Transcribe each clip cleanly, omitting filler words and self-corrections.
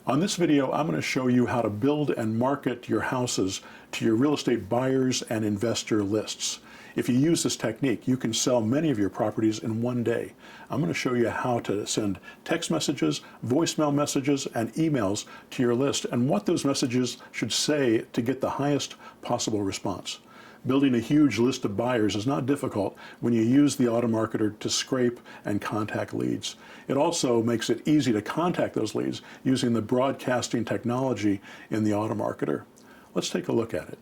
On this video, I'm going to show you how to build and market your houses to your real estate buyers and investor lists. If you use this technique, you can sell many of your properties in one day. I'm going to show you how to send text messages, voicemail messages, and emails to your list and what those messages should say to get the highest possible response. Building a huge list of buyers is not difficult when you use the automarketer to scrape and contact leads. It also makes it easy to contact those leads using the broadcasting technology in the automarketer. Let's take a look at it.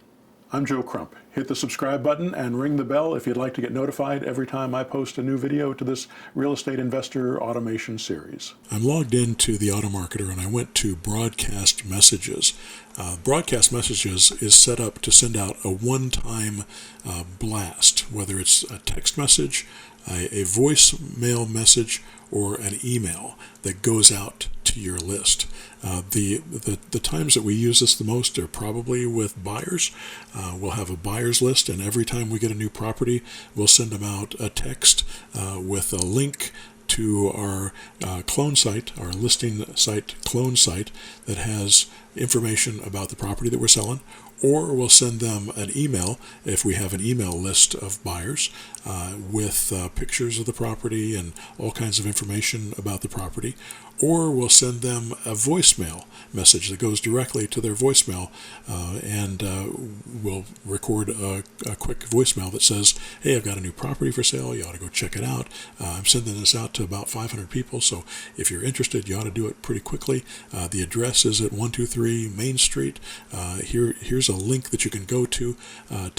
I'm Joe Crump. Hit the subscribe button and ring the bell if you'd like to get notified every time I post a new video to this real estate investor automation series. I'm logged into the automarketer and I went to broadcast messages. Broadcast messages is set up to send out a one-time blast, whether it's a text message, a voicemail message, or an email that goes out to your list. The times that we use this the most are probably with buyers. We'll have a buyer's list, and every time we get a new property, we'll send them out a text with a link to our clone site, our listing site clone site that has information about the property that we're selling, or we'll send them an email if we have an email list of buyers with pictures of the property and all kinds of information about the property, or we'll send them a voicemail message that goes directly to their voicemail and we'll record a quick voicemail that says, hey, I've got a new property for sale, you ought to go check it out. I'm sending this out to about 500 people, so if you're interested, you ought to do it pretty quickly. The address is at 123 Main Street. Here's a link that you can go to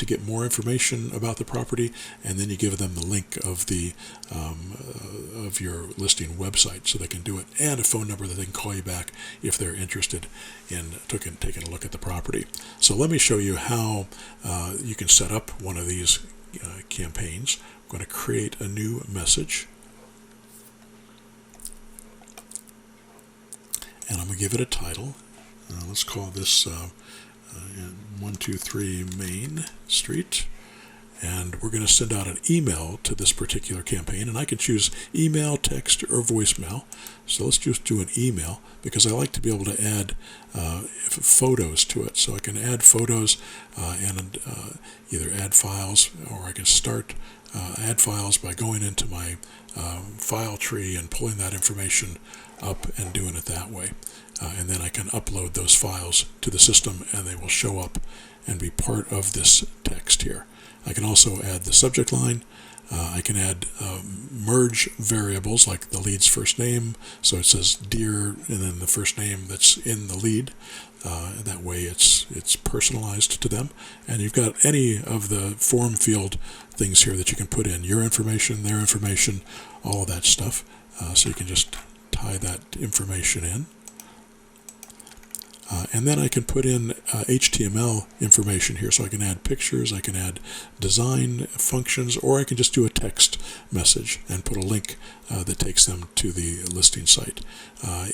get more information about the property, and then you give them the link of the of your listing website so they can do it, and a phone number that they can call you back if they're interested in taking a look at the property. So let me show you how you can set up one of these campaigns. I'm going to create a new message, and I'm going to give it a title. Let's call this 123 Main Street, and we're going to send out an email to this particular campaign, and I can choose email, text, or voicemail. So let's just do an email because I like to be able to add photos to it. So I can add photos and either add files, or I can start add files by going into my file tree and pulling that information up and doing it that way. And then I can upload those files to the system and they will show up and be part of this text here. I can also add the subject line. I can add merge variables like the lead's first name, so it says dear and then the first name that's in the lead. That way it's personalized to them. And you've got any of the form field things here that you can put in, your information, their information, all of that stuff. So you can just tie that information in. And then I can put in HTML information here, so I can add pictures, I can add design functions, or I can just do a text message and put a link that takes them to the listing site.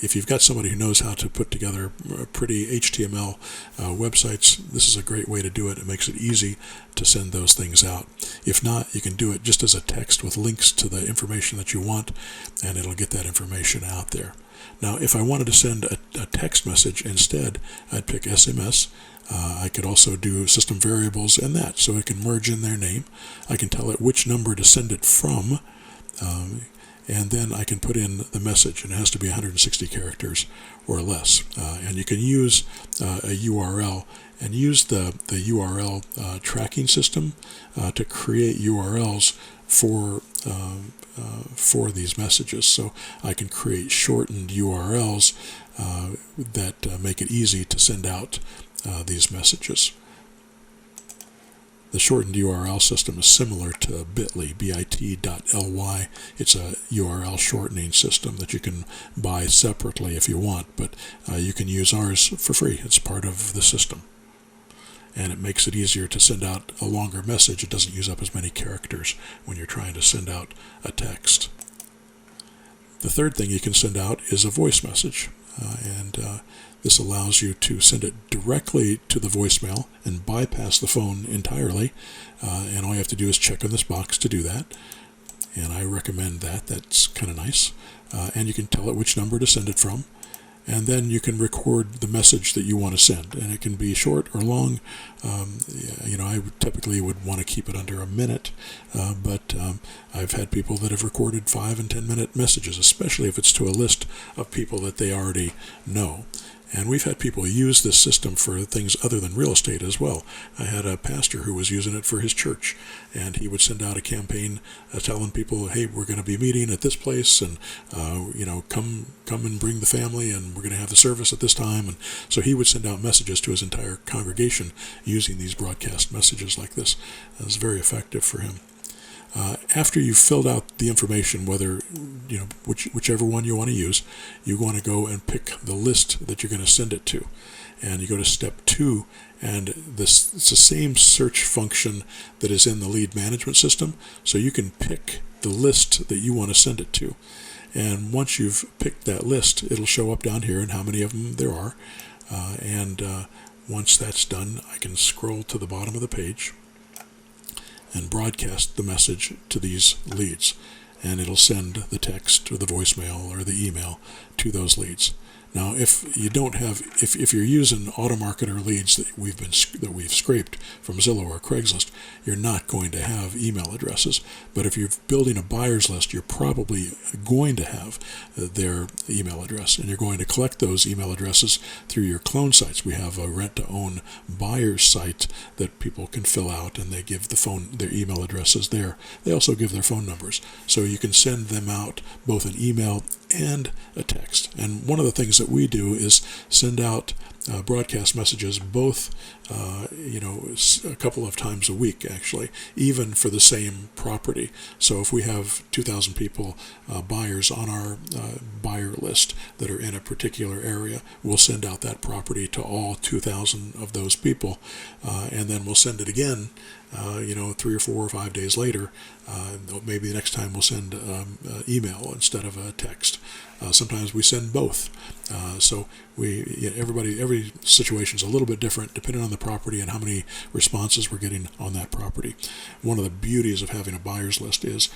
If you've got somebody who knows how to put together pretty HTML websites, this is a great way to do it. It makes it easy to send those things out. If not, you can do it just as a text with links to the information that you want, and it'll get that information out there. Now, if I wanted to send a text message instead, I'd pick SMS. I could also do system variables and that, so I can merge in their name. I can tell it which number to send it from, and then I can put in the message, and it has to be 160 characters or less. And you can use a URL and use the URL tracking system to create URLs for these messages. So I can create shortened URLs that make it easy to send out these messages. The shortened URL system is similar to bit.ly, bit.ly. It's a URL shortening system that you can buy separately if you want, but you can use ours for free. It's part of the system. And it makes it easier to send out a longer message. It doesn't use up as many characters when you're trying to send out a text. The third thing you can send out is a voice message. This allows you to send it directly to the voicemail and bypass the phone entirely. And all you have to do is check on this box to do that. And I recommend that. That's kind of nice. And you can tell it which number to send it from. and then you can record the message that you want to send, and it can be short or long. I typically would want to keep it under a minute, but I've had people that have recorded 5 and 10-minute messages, especially if it's to a list of people that they already know. And we've had people use this system for things other than real estate as well. I had a pastor who was using it for his church, and he would send out a campaign telling people, hey, we're going to be meeting at this place, and come and bring the family, and we're going to have the service at this time. And so he would send out messages to his entire congregation using these broadcast messages like this. It was very effective for him. After you've filled out the information, whether whichever one you want to use, you want to go and pick the list that you're going to send it to, and you go to step 2, and it's the same search function that is in the lead management system, so you can pick the list that you want to send it to. And once you've picked that list, it'll show up down here and how many of them there are, and once that's done, I can scroll to the bottom of the page and broadcast the message to these leads, and it'll send the text or the voicemail or the email to those leads. Now, if you're using automarketer leads that we've scraped from Zillow or Craigslist, you're not going to have email addresses. But if you're building a buyer's list, you're probably going to have their email address, and you're going to collect those email addresses through your clone sites. We have a rent-to-own buyer's site that people can fill out, and they give their email addresses there. They also give their phone numbers, so you can send them out both an email and a text. And one of the things that we do is send out broadcast messages both a couple of times a week, actually, even for the same property. So if we have 2,000 people, buyers on our buyer list that are in a particular area, we'll send out that property to all 2,000 of those people, and then we'll send it again 3 or 4 or 5 days later. Maybe the next time we'll send email instead of a text. Sometimes we send both. So every situation is a little bit different depending on the property and how many responses we're getting on that property. One of the beauties of having a buyer's list is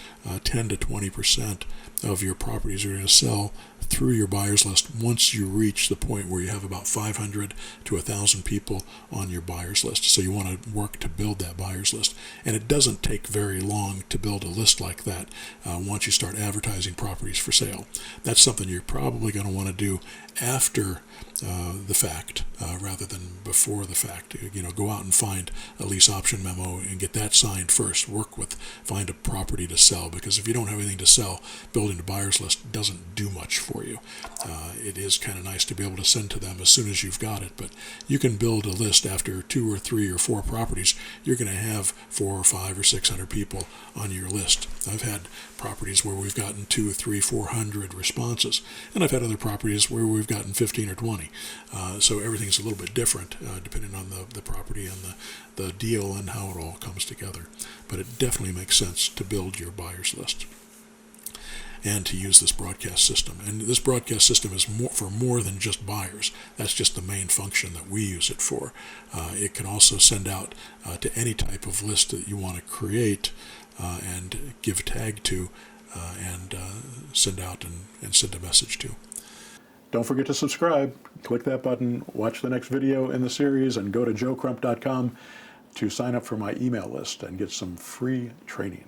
10 to 20% of your properties are going to sell through your buyer's list once you reach the point where you have about 500 to 1,000 people on your buyer's list. So you want to work to build that buyer's list. And it doesn't take very long to build a list like that once you start advertising properties for sale. That's something you're probably going to want to do after the fact rather than before the fact. Go out and find a lease option memo and get that signed first. Find a property to sell, because if you don't have anything to sell, building a buyer's list doesn't do much for you. It is kind of nice to be able to send to them as soon as you've got it, but you can build a list after 2 or 3 or 4 properties. You're going to have 4 or 5 or 600 people on your list. I've had properties where we've gotten 2, 3, 400 responses, and I've had other properties where we've gotten 15 or 20. So everything's a little bit different depending on the property and the deal and how it all comes together. But it definitely makes sense to build your buyer's list and to use this broadcast system. And this broadcast system is for more than just buyers. That's just the main function that we use it for. It can also send out to any type of list that you want to create and give a tag to and send out and send a message to. Don't forget to subscribe. Click that button, watch the next video in the series, and go to joecrump.com to sign up for my email list and get some free training.